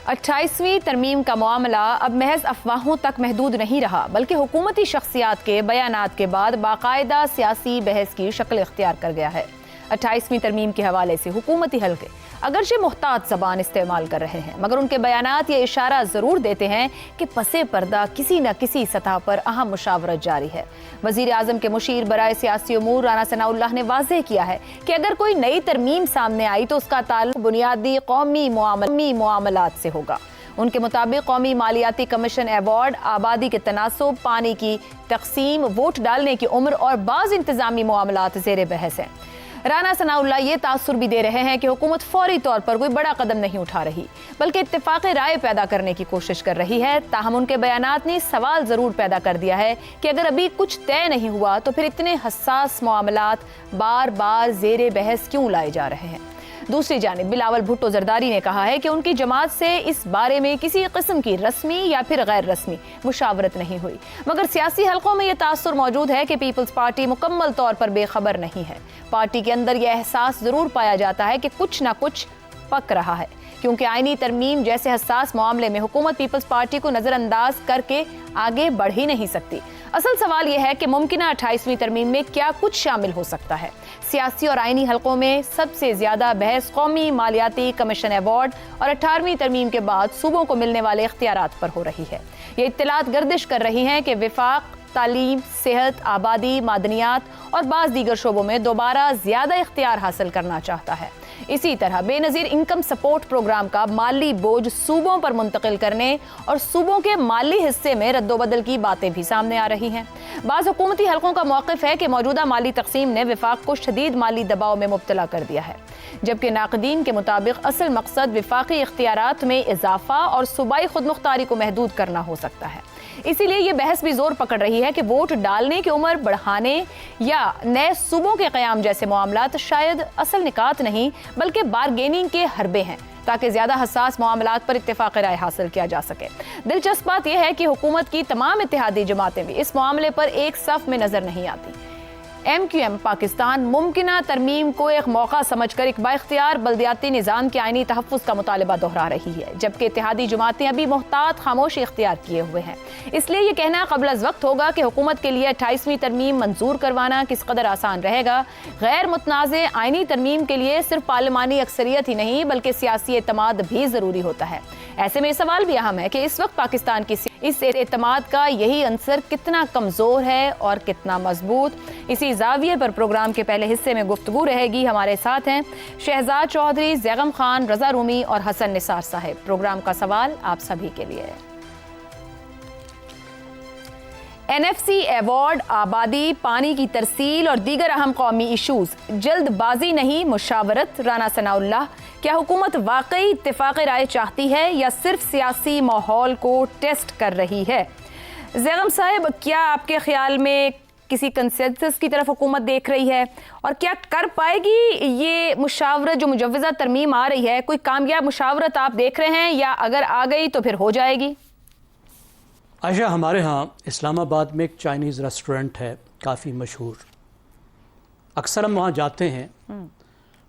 28वीं तरमीम का मामला अब महज अफवाहों तक महदूद नहीं रहा, बल्कि हुकूमती शख्सियात के बयानात के बाद बाकायदा सियासी बहस की शक्ल इख्तियार कर गया है। 28वीं तरमीम के हवाले से हुकूमती हल्के अगरचे मुख्तात ज़बान इस्तेमाल कर रहे हैं, मगर उनके बयानात ये इशारा ज़रूर देते हैं कि पसे पर्दा किसी न किसी सतह पर अहम मुशावरत जारी है। वज़ीर आज़म के मुशीर बराए सियासी उमूर राना सनाउल्लाह ने वाज़ेह किया है कि अगर कोई नई तरमीम सामने आई तो उसका ताल्लुक बुनियादी कौमी मुआमलात से होगा। उनके मुताबिक कौमी मालियाती कमीशन अवार्ड, आबादी के तनासुब, पानी की तकसीम, वोट डालने की उम्र और बाज़ इंतज़ामी मामलात ज़ेर बहस हैं। राना सनाउल्लाह ये तासुर भी दे रहे हैं कि हुकूमत फौरी तौर पर कोई बड़ा कदम नहीं उठा रही, बल्कि इत्तेफाक़ राय पैदा करने की कोशिश कर रही है। ताहम उनके बयानात ने सवाल ज़रूर पैदा कर दिया है कि अगर अभी कुछ तय नहीं हुआ तो फिर इतने हसास मामलात बार बार ज़ेर बहस क्यों लाए जा रहे हैं। दूसरी जानिब बिलावल भुट्टो जरदारी ने कहा है कि उनकी जमात से इस बारे में किसी किस्म की रस्मी या फिर गैर रस्मी मुशावरत नहीं हुई, मगर सियासी हलकों में यह तासुर मौजूद है कि पीपल्स पार्टी मुकम्मल तौर पर बेखबर नहीं है। पार्टी के अंदर यह एहसास जरूर पाया जाता है कि कुछ ना कुछ पक रहा है, क्योंकि आईनी तरमीम जैसे हसास मामले में हुकूमत पीपल्स पार्टी को नजरअंदाज करके आगे बढ़ ही नहीं सकती। असल सवाल यह है कि मुमकिना 28वीं तरमीम में क्या कुछ शामिल हो सकता है। सियासी और आईनी हलकों में सबसे ज्यादा बहस कौमी मालियाती कमीशन अवार्ड और 18वीं तरमीम के बाद सूबों को मिलने वाले इख्तियारात पर हो रही है। ये इत्तलात गर्दिश कर रही हैं कि विफाक तालीम, सेहत, आबादी, मादनियात और बाज़ दीगर शोबों में दोबारा ज़्यादा इख्तियार हासिल करना चाहता है। इसी तरह बेनज़ीर इनकम सपोर्ट प्रोग्राम का माली बोझ सूबों पर मुंतकिल करने और सूबों के माली हिस्से में रद्दोबदल की बातें भी सामने आ रही हैं। बाज़ हुकूमती हलकों का मौक़िफ़ है कि मौजूदा माली तक़सीम ने विफाक को शदीद माली दबाव में मुब्तला कर दिया है, जबकि नाक़दीन के मुताबिक असल मकसद विफाकी इख्तियारात में इजाफा और सूबाई खुदमुख्तारी को महदूद करना हो सकता है। इसीलिए ये बहस भी जोर पकड़ रही है कि वोट डालने की उम्र बढ़ाने या नए सूबों के क़याम जैसे मामलात शायद असल निकात नहीं बल्कि बारगेनिंग के हरबे हैं, ताकि ज्यादा हसास मामलात पर इत्तेफाक राय हासिल किया जा सके। दिलचस्प बात यह है कि हुकूमत की तमाम इत्तेहादी जमातें भी इस मामले पर एक सफ में नजर नहीं आती। MQM पाकिस्तान मुमकिना तरमीम को एक मौका समझकर एक बाइख्तियार बल्दियाती निज़ाम के आईनी तहफ़्फ़ुज़ का मुतालबा दोहरा रही है, जबकि इत्तेहादी जमातें अभी मोहतात खामोशी इख्तियार किए हुए हैं। इसलिए ये कहना कबल अज़ वक्त होगा कि हुकूमत के लिए 28वीं तरमीम मंजूर करवाना किस कदर आसान रहेगा। गैर मुतनाज़े आईनी तरमीम के लिए सिर्फ पार्लिमानी अक्सरियत ही नहीं बल्कि सियासी एतमाद भी ज़रूरी होता है। ऐसे में सवाल भी अहम है कि इस वक्त पाकिस्तान की इस एतमाद का यही अंसर कितना कमज़ोर है और कितना मजबूत। इसी ज़ाविये पर प्रोग्राम के पहले हिस्से में गुफ्तगू रहेगी। हमारे साथ हैं शहजाद चौधरी, ज़ैगम खान, रज़ा रूमी और हसन निसार साहिब। प्रोग्राम का सवाल आप सभी के लिए है। NFC अवार्ड, आबादी, पानी की तरसील और दीगर अहम कौमी इशूज़, जल्दबाजी नहीं मुशावरत। राना सनाउल्लाह, क्या हुकूमत वाकई इत्तेफाक राय चाहती है या सिर्फ सियासी माहौल को टेस्ट कर रही है? ज़ैगम साहब, क्या आपके ख्याल में किसी कंसेंसस की तरफ हुकूमत देख रही है और क्या कर पाएगी ये मुशावरत जो मुजव्वज़ा तरमीम आ रही है? कोई कामयाब मुशावरत आप देख रहे हैं या अगर आ गई तो फिर हो जाएगी? आयशा, हमारे यहाँ इस्लामाबाद में एक चाइनीज़ रेस्टोरेंट है काफ़ी मशहूर। अक्सर हम वहाँ जाते हैं।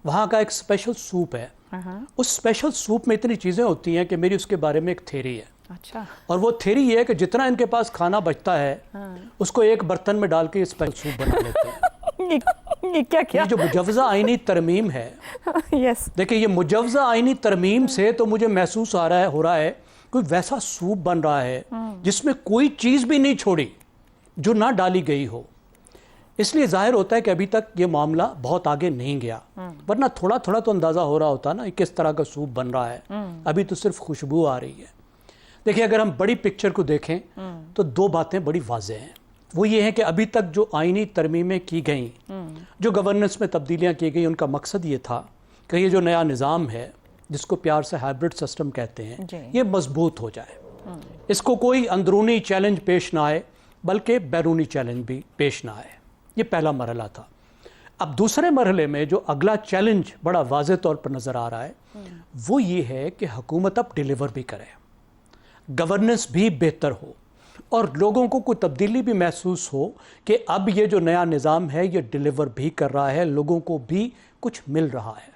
वहाँ का एक स्पेशल सूप है। उस स्पेशल सूप में इतनी चीज़ें होती हैं कि मेरी उसके बारे में एक थ्योरी है। अच्छा। और वो थ्योरी ये है कि जितना इनके पास खाना बचता है उसको एक बर्तन में डाल के स्पेशल सूप बना लेते हैं। ये क्या जो मुजव्वज़ा आईनी तरमीम है, यस, देखिए ये मुजव्वज़ा आईनी तरमीम से तो मुझे महसूस हो रहा है कोई वैसा सूप बन रहा है जिसमें कोई चीज़ भी नहीं छोड़ी जो ना डाली गई हो। इसलिए जाहिर होता है कि अभी तक ये मामला बहुत आगे नहीं गया, वरना थोड़ा थोड़ा तो अंदाज़ा हो रहा होता ना किस तरह का सूप बन रहा है। अभी तो सिर्फ खुशबू आ रही है। देखिए, अगर हम बड़ी पिक्चर को देखें तो दो बातें बड़ी वाज़ेह हैं। वो ये है कि अभी तक जो आईनी तरमीमें की गई, जो गवर्नेंस में तब्दीलियाँ की गई, उनका मकसद ये था कि ये जो नया निज़ाम है जिसको प्यार से हाइब्रिड सिस्टम कहते हैं, ये मजबूत हो जाए। इसको कोई अंदरूनी चैलेंज पेश ना आए बल्कि बैरूनी चैलेंज भी पेश ना आए। ये पहला मरहला था। अब दूसरे मरहले में जो अगला चैलेंज बड़ा वाज़ेह तौर पर नज़र आ रहा है वो ये है कि हुकूमत अब डिलीवर भी करे, गवर्नेंस भी बेहतर हो और लोगों को कोई तब्दीली भी महसूस हो कि अब ये जो नया निज़ाम है ये डिलीवर भी कर रहा है, लोगों को भी कुछ मिल रहा है।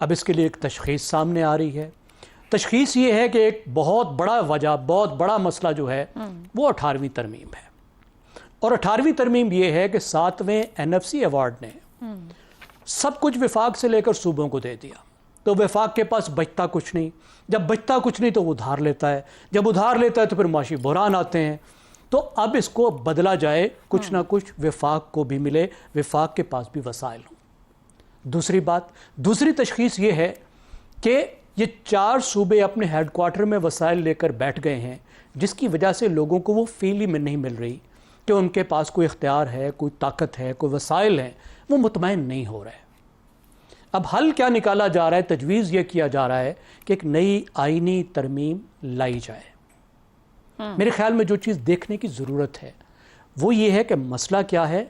अब इसके लिए एक तशख़ीस सामने आ रही है। تشخیص یہ ہے کہ ایک بہت بڑا وجہ، بہت بڑا مسئلہ جو ہے وہ 18ویں ترمیم ہے، اور 18ویں ترمیم یہ ہے کہ 7ویں NFC ایوارڈ نے سب کچھ وفاق سے لے کر صوبوں کو دے دیا، تو وفاق کے پاس بچتا کچھ نہیں، جب بچتا کچھ نہیں تو وہ ادھار لیتا ہے، جب ادھار لیتا ہے تو پھر معاشی بحران آتے ہیں، تو اب اس کو بدلا جائے، کچھ نہ کچھ وفاق کو بھی ملے، وفاق کے پاس بھی وسائل ہوں۔ دوسری تشخیص یہ ہے کہ یہ 4 صوبے اپنے ہیڈ کوارٹر میں وسائل لے کر بیٹھ گئے ہیں، جس کی وجہ سے لوگوں کو وہ فیل میں نہیں مل رہی کہ ان کے پاس کوئی اختیار ہے، کوئی طاقت ہے، کوئی وسائل ہیں، وہ مطمئن نہیں ہو رہے۔ اب حل کیا نکالا جا رہا ہے؟ تجویز یہ کیا جا رہا ہے کہ ایک نئی آئینی ترمیم لائی جائے۔ میرے خیال میں جو چیز دیکھنے کی ضرورت ہے وہ یہ ہے کہ مسئلہ کیا ہے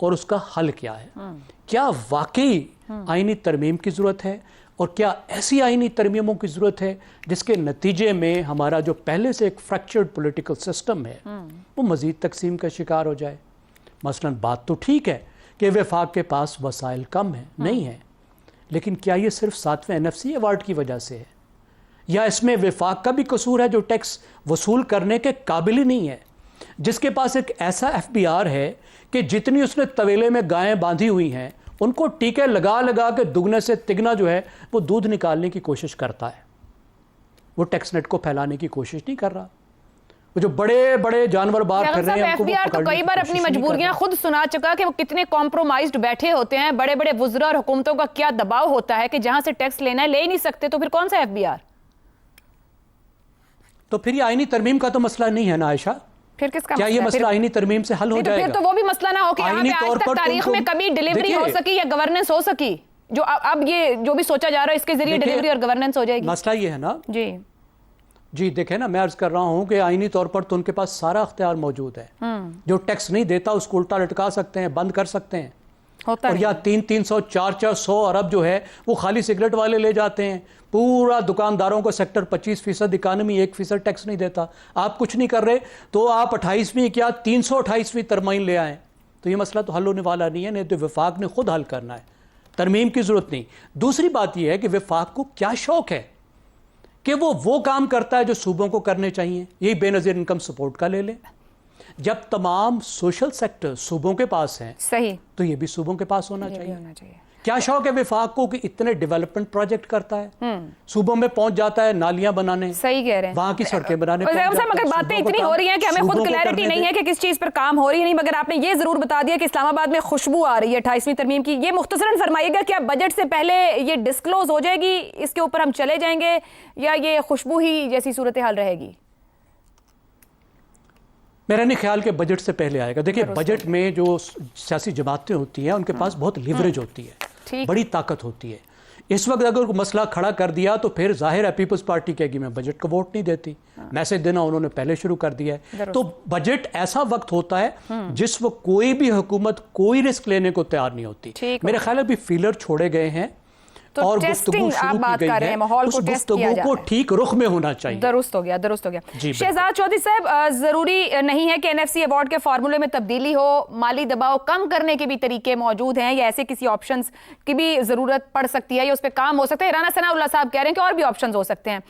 اور اس کا حل کیا ہے۔ کیا واقعی آئینی ترمیم کی ضرورت ہے، اور کیا ایسی آئینی ترمیموں کی ضرورت ہے جس کے نتیجے میں ہمارا جو پہلے سے ایک فریکچرڈ پولیٹیکل سسٹم ہے وہ مزید تقسیم کا شکار ہو جائے؟ مثلا بات تو ٹھیک ہے کہ وفاق کے پاس وسائل کم ہیں، نہیں ہیں، لیکن کیا یہ صرف 7ویں NFC ایوارڈ کی وجہ سے ہے، یا اس میں وفاق کا بھی قصور ہے جو ٹیکس وصول کرنے کے قابل ہی نہیں ہے، جس کے پاس ایک ایسا FBR ہے کہ جتنی اس نے طویلے میں گائیں باندھی ہوئی ہیں ان کو ٹیکے لگا لگا کے دگنے سے تگنا جو ہے وہ دودھ نکالنے کی کوشش کرتا ہے، وہ ٹیکس نیٹ کو پھیلانے کی کوشش نہیں کر رہا۔ وہ جو بڑے بڑے جانور بار کر رہے ہیں، FBR تو کئی بار اپنی مجبوریاں خود سنا چکا کہ وہ کتنے کمپرومائزڈ بیٹھے ہوتے ہیں، بڑے بڑے وزراء اور حکومتوں کا کیا دباؤ ہوتا ہے کہ جہاں سے ٹیکس لینا ہے لے ہی نہیں سکتے، تو پھر کون سا FBR؟ تو پھر یہ آئینی ترمیم کا تو مسئلہ نہیں ہے نا عائشہ؟ پھر کس کا کیا یہ مسئلہ آئینی ترمیم سے حل ہو جائے گا؟ پھر تو وہ بھی مسئلہ نہ ہو کہ یہاں پہ آج تک تاریخ میں کبھی ڈیلیوری ہو سکی یا گورننس ہو سکی، جو اب یہ جو بھی سوچا جا رہا ہے اس کے ذریعے ڈیلیوری اور گورننس ہو جائے گی۔ مسئلہ یہ ہے نا جی دیکھیں نا، میں عرض کر رہا ہوں کہ آئینی طور پر تو ان کے پاس سارا اختیار موجود ہے، جو ٹیکس نہیں دیتا اس کو الٹا لٹکا سکتے ہیں، بند کر سکتے ہیں، اور یا 300 400 ارب جو ہے وہ خالی سگریٹ والے لے جاتے ہیں، پورا دکانداروں کو سیکٹر 25% اکانومی 1% ٹیکس نہیں دیتا، آپ کچھ نہیں کر رہے تو آپ 28ویں کیا 328ویں ترمیم لے آئیں، تو یہ مسئلہ تو حل ہونے والا نہیں ہے، نہیں تو وفاق نے خود حل کرنا ہے، ترمیم کی ضرورت نہیں۔ دوسری بات یہ ہے کہ وفاق کو کیا شوق ہے کہ وہ کام کرتا ہے جو صوبوں کو کرنے چاہیے، یہی بے نظیر انکم سپورٹ کا لے لیں، جب تمام سوشل سیکٹر صوبوں کے پاس ہیں صحیح تو یہ بھی صوبوں کے پاس ہونا چاہیے۔ کیا شوق ہے وفاق کو کہ اتنے ڈیولپمنٹ پروجیکٹ کرتا ہے، صوبوں میں پہنچ جاتا ہے نالیاں بنانے، صحیح کہہ رہے ہیں، وہاں کی سڑکیں بنانے، مگر باتیں اتنی ہو رہی ہیں کہ ہمیں خود کلیئرٹی نہیں ہے کہ کس چیز پر کام ہو رہی ہے نہیں، مگر آپ نے یہ ضرور بتا دیا کہ اسلام آباد میں خوشبو آ رہی ہے 28ویں ترمیم کی۔ یہ مختصراً فرمائیے گا کیا بجٹ سے پہلے یہ ڈسکلوز ہو جائے گی، اس کے اوپر ہم چلے جائیں گے، یا یہ خوشبو ہی جیسی صورتحال رہے گی؟ میرا نہیں خیال کہ بجٹ سے پہلے آئے گا۔ دیکھیں بجٹ میں جو سیاسی جماعتیں ہوتی ہیں ان کے پاس بہت لیوریج ہوتی ہے، بڑی طاقت ہوتی ہے۔ اس وقت اگر مسئلہ کھڑا کر دیا تو پھر ظاہر ہے پیپلز پارٹی کہے گی میں بجٹ کو ووٹ نہیں دیتی، میسج دینا انہوں نے پہلے شروع کر دیا ہے۔ تو بجٹ ایسا وقت ہوتا ہے جس وقت کوئی بھی حکومت کوئی رسک لینے کو تیار نہیں ہوتی۔ میرے خیال ہے بھی فیلر چھوڑے گئے ہیں اور گفتگو شروع کی گئی ہے، اس گفتگو کو ٹھیک رخ میں ہونا چاہیے۔ درست ہو گیا۔ شہزاد چودھری صاحب، ضروری نہیں ہے کہ NFC ایوارڈ کے فارمولے میں تبدیلی ہو، مالی دباؤ کم کرنے کے بھی طریقے موجود ہیں، یا ایسے کسی آپشنز کی بھی ضرورت پڑ سکتی ہے یا اس پہ کام ہو سکتا ہے؟ رانا ثناء اللہ صاحب کہہ رہے ہیں کہ اور بھی آپشنز ہو سکتے ہیں۔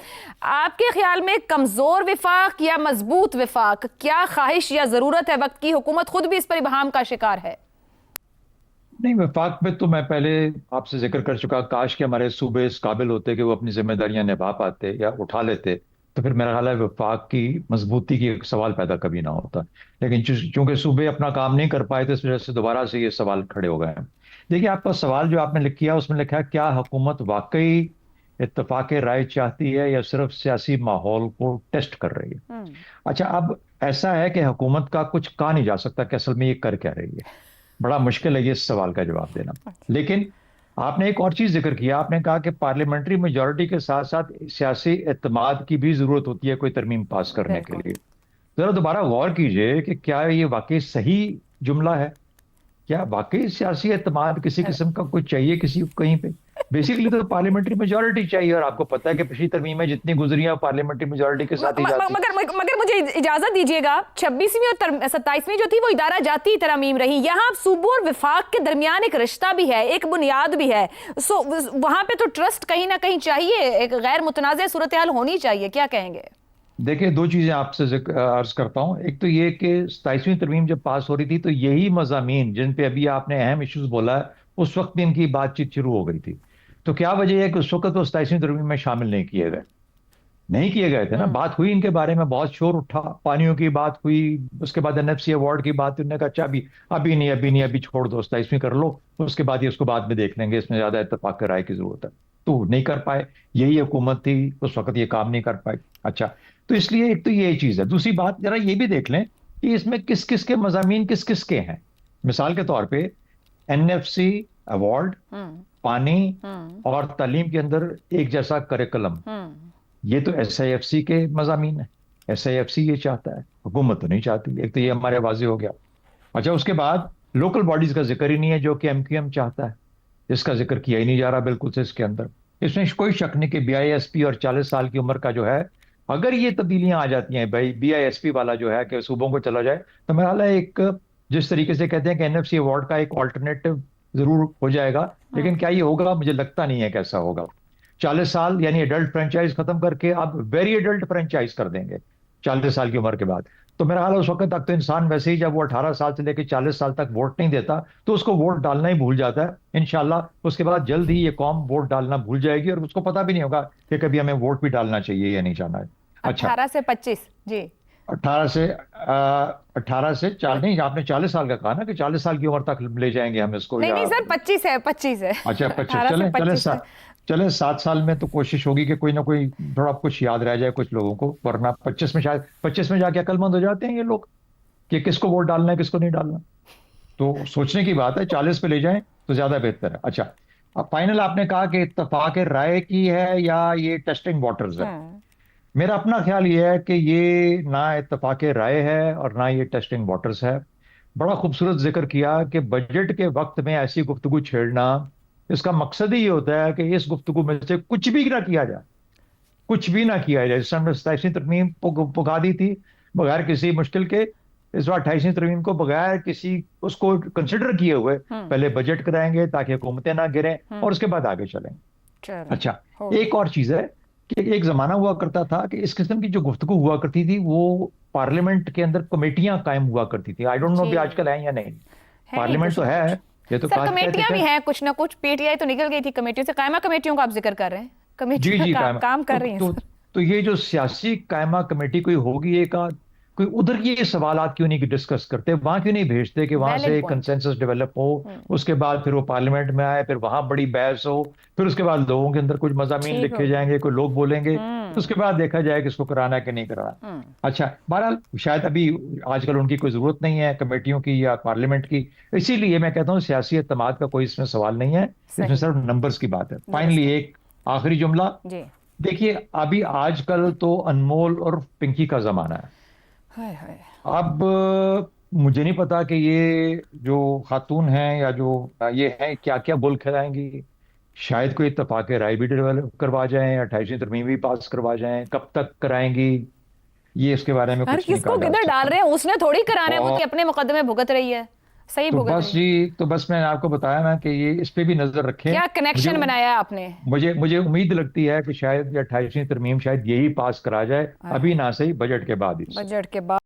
آپ کے خیال میں کمزور وفاق یا مضبوط وفاق، کیا خواہش یا ضرورت ہے وقت کی؟ حکومت خود بھی اس پر ابہام کا شکار ہے۔ نہیں، وفاق میں تو میں پہلے آپ سے ذکر کر چکا، کاش کہ ہمارے صوبے اس قابل ہوتے کہ وہ اپنی ذمہ داریاں نبھا پاتے یا اٹھا لیتے، تو پھر میرا خیال ہے وفاق کی مضبوطی کی سوال پیدا کبھی نہ ہوتا، لیکن چونکہ صوبے اپنا کام نہیں کر پائے تو اس وجہ سے دوبارہ سے یہ سوال کھڑے ہو گئے ہیں۔ دیکھیے، آپ کا سوال جو آپ نے لکھا اس میں لکھا ہے کیا حکومت واقعی اتفاق رائے چاہتی ہے یا صرف سیاسی ماحول کو ٹیسٹ کر رہی ہے؟ اچھا، اب ایسا ہے کہ حکومت کا کچھ کہا نہیں جا سکتا کہ اصل میں یہ کر کیا رہی ہے، بڑا مشکل ہے یہ اس سوال کا جواب دینا۔ لیکن آپ نے ایک اور چیز ذکر کیا، آپ نے کہا کہ پارلیمنٹری میجورٹی کے ساتھ ساتھ سیاسی اعتماد کی بھی ضرورت ہوتی ہے کوئی ترمیم پاس کرنے کے لیے۔ ذرا دوبارہ غور کیجئے کہ کیا یہ واقعی صحیح جملہ ہے؟ کیا واقعی سیاسی اعتماد کسی قسم کا کوئی چاہیے کسی کو کہیں پہ؟ बेसिकली तो पार्लियामेंट्री मेजोरिटी चाहिए, और आपको पता है कि पिछली तरमीम में जितनी गुजरी है पार्लियामेंट्री मेजोरिटी के साथ ही जाती है। मगर मुझे इजाजत दीजिएगा, 26वीं और 27वीं जो थी वो इदारा जाती तरमीम रही, यहाँ सूबों और विफाक के दरमियान एक रिश्ता भी है, एक बुनियाद भी है, सो वहां पे तो ट्रस्ट कहीं ना कहीं चाहिए, एक गैर मुतनाज़ सूरत हाल होनी चाहिए, क्या कहेंगे? देखिए, दो चीजें आपसे अर्ज करता हूँ। एक तो ये कि 27वीं तरमीम जब पास हो रही थी तो यही मज़ामीन जिन पे अभी आपने अहम इश्यूज बोला है, उस वक्त भी इनकी बातचीत शुरू हो गई थी। तो क्या वजह है कि उस वक्त वो 27वीं तरमीम में शामिल नहीं किए गए थे ना। बात हुई इनके बारे में, बहुत शोर उठा, पानियों की बात हुई, उसके बाद एनएफसी अवार्ड की बात, उन्होंने कहा अच्छा अभी छोड़ दो, 27वीं कर लो, उसके बाद ही उसको बाद में देख लेंगे, इसमें ज्यादा इत्तेफाक की राय की जरूरत है। तो नहीं कर पाए, यही हुकूमत थी उस वक्त, ये काम नहीं कर पाई। अच्छा, तो इसलिए एक तो ये चीज है। दूसरी बात, जरा ये भी देख लें कि इसमें किस किस के मज़ामीन किस किस के हैं। मिसाल के तौर पे एनएफसी अवार्ड, पानी और तालीम के अंदर एक जैसा करिकुलम, ये तो एसआईएफसी के मज़ामीन है। एसआईएफसी ये चाहता है, हुकूमत तो नहीं चाहती। एक तो ये हमारे वाज़ेह हो गया। अच्छा, उसके बाद लोकल बॉडीज का जिक्र ही नहीं है, जो कि एमक्यूएम चाहता है, इसका जिक्र किया ही नहीं जा रहा बिल्कुल से इसके अंदर। इसमें कोई शक नहीं कि बीआईएसपी और 40 साल की उम्र का जो है, अगर ये तब्दीलियां आ जाती हैं, भाई बीआईएसपी वाला जो है कि सूबों को चला जाए, तो मेरा ख्याल है एक, जिस तरीके से कहते हैं कि एनएफसी अवार्ड का एक ऑल्टरनेटिव जरूर हो जाएगा, लेकिन क्या ये होगा? मुझे लगता नहीं है कैसा होगा। 40 साल यानी एडल्ट फ्रेंचाइज खत्म करके अब वेरी एडल्ट फ्रेंचाइज कर देंगे 40 साल की उम्र के बाद। तो मेरा हाल है उस वक्त तक तो इंसान वैसे ही, जब वो 18 साल से लेकर 40 साल तक वोट नहीं देता तो उसको वोट डालना ही भूल जाता है। इंशाल्लाह उसके बाद जल्द ही ये कौम वोट डालना भूल जाएगी और उसको पता भी नहीं होगा कि कभी हमें वोट भी डालना चाहिए या नहीं जाना है। अच्छा, 18 से 25 जी, 18 से 40 नहीं, आपने 40 साल का कहा ना कि 40 साल की उम्र तक ले जाएंगे हम इसको। नहीं सर, 25 है, 25 है। अच्छा, 25, चले 7 साल में तो कोशिश होगी कि कोई ना कोई थोड़ा कुछ याद रह जाए कुछ लोगों को, वरना 25 में शायद 25 में जाके अक्लमंद हो जाते हैं ये लोग कि किसको वोट डालना है किसको नहीं डालना। तो सोचने की बात है, 40 पे ले जाएं तो ज्यादा बेहतर है। अच्छा, अब फाइनल आपने कहा कि इत्तफाक राय की है या ये टेस्टिंग वाटर्स है। मेरा अपना ख्याल ये है कि ये ना इत्तफाक राय है और ना ये टेस्टिंग वाटर्स है। बड़ा खूबसूरत जिक्र किया कि बजट के वक्त में ऐसी गुफ्तगू छेड़ना, इसका मकसद ही ये होता है कि इस गुफ्तगू में से कुछ भी ना किया जाए, कुछ भी ना किया जाए। जिस हमने 27वीं तरमीम पुगा दी थी बगैर किसी मुश्किल के, इस बार 28वीं तरमीम को बगैर किसी उसको कंसिडर किए हुए पहले बजट कराएंगे ताकि हुकूमतें ना गिरें और उसके बाद आगे चलेंगे। अच्छा, एक और चीज है कि एक जमाना हुआ करता था कि इस किस्म की जो गुफ्तगू हुआ करती थी वो पार्लियामेंट के अंदर कमेटियां कायम हुआ करती थी। आई डोंट नो कि आजकल है या नहीं। पार्लियामेंट तो है, ये तो सर कमेटियां भी हैं कुछ ना कुछ, पीटीआई तो निकल गई थी कमेटियों से, कायमा कमेटियों का आप जिक्र कर रहे हैं, कमेटियां काम कर रही हैं। तो ये जो सियासी कायमा कमेटी कोई होगी, एक कोई उधर ये सवालात क्यों नहीं डिस्कस करते, वहां क्यों नहीं भेजते कि वहां से कंसेंसस डेवलप हो, उसके बाद फिर वो पार्लियामेंट में आए, फिर वहां बड़ी बहस हो, फिर उसके बाद लोगों के अंदर कुछ मज़ामीन लिखे जाएंगे, कोई लोग बोलेंगे, उसके बाद देखा जाए कि इसको कराना है कि नहीं कराना। अच्छा, बहरहाल शायद अभी आजकल उनकी कोई जरूरत नहीं है कमेटियों की या पार्लियामेंट की, इसीलिए मैं कहता हूँ सियासी एतमाद का कोई इसमें सवाल नहीं है, इसमें सिर्फ नंबर्स की बात है। फाइनली एक आखिरी जुमला, देखिए अभी आजकल तो अनमोल और पिंकी का जमाना है। अब मुझे नहीं पता कि ये जो खातून हैं या जो ये हैं क्या क्या बुल खिलाएंगी। शायद कोई इत्तफाक राय भी डेवलप करवा जाएं, 28वीं तरमीम भी पास करवा जाएं, कब तक कराएंगी ये इसके बारे में कुछ नहीं कहा। किसको किधर डाल रहे हैं, उसने थोड़ी कराना है, वो अपने मुकदमे भुगत रही है, सही तो भुगत बस जी, तो बस मैंने आपको बताया ना कि ये इस पे भी नजर रखें। क्या कनेक्शन बनाया आपने? मुझे उम्मीद लगती है कि शायद 28वीं तरमीम शायद यही पास करा जाए, अभी ना सही बजट के बाद ही। बजट के बाद